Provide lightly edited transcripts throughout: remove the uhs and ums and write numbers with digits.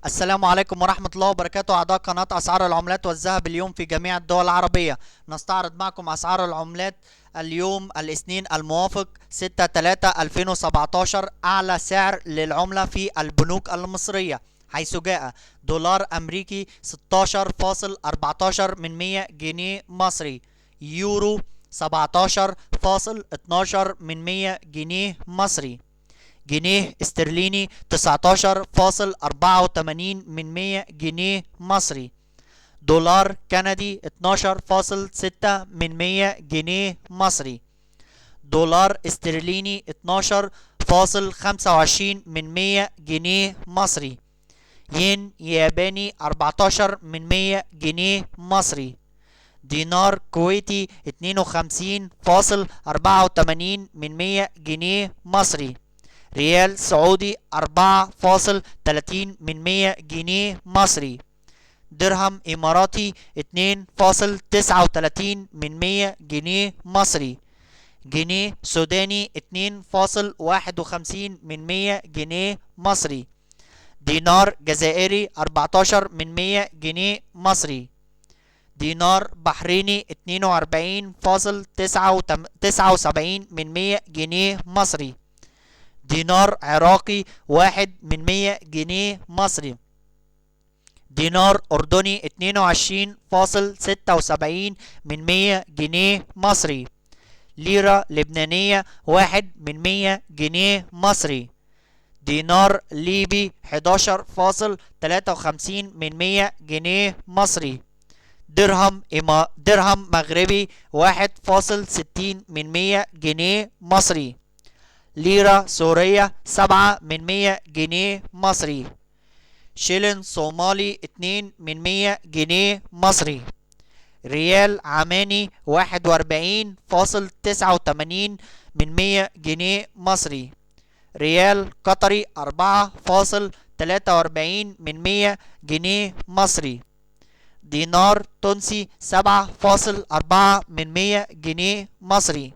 السلام عليكم ورحمة الله وبركاته. أعضاء قناة أسعار العملات والذهب اليوم في جميع الدول العربية. نستعرض معكم أسعار العملات اليوم الاثنين الموافق 6/3/2017. أعلى سعر للعملة في البنوك المصرية، حيث جاء دولار أمريكي 16.14 جنيه مصري، يورو 17.12 جنيه مصري، جنيه استرليني 19.84 جنيه مصري، دولار كندي 12.6 جنيه مصري، دولار استرليني 12.25 جنيه مصري، ين ياباني 14 جنيه مصري، دينار كويتي 52.84 جنيه مصري، ريال سعودي 4.30 جنيه مصري، درهم إماراتي 2.39 جنيه مصري، جنيه سوداني 2.51 جنيه مصري، دينار جزائري 14 جنيه مصري، دينار بحريني 42.79 جنيه مصري، دينار عراقي 1 جنيه مصري، دينار أردني 22.76 جنيه مصري، ليرة لبنانية 1 جنيه مصري، دينار ليبي 11.53 جنيه مصري، درهم مغربي 1.60 جنيه مصري، ليرة سورية 7 جنيه مصري، شيلين صومالي 2 جنيه مصري، ريال عماني 41.89 جنيه مصري، ريال قطري 4.43 جنيه مصري، دينار تونسي 7.4 جنيه مصري،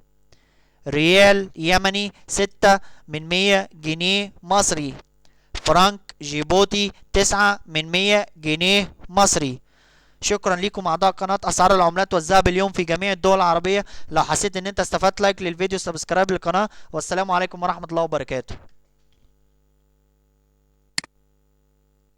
ريال يمني 6 جنيه مصري، فرنك جيبوتي 9 جنيه مصري. شكرا لكم اعضاء قناة اسعار العملات والذهب اليوم في جميع الدول العربية. لو حسيت ان انت استفدت، لايك للفيديو، سبسكرايب للقناة، والسلام عليكم ورحمة الله وبركاته.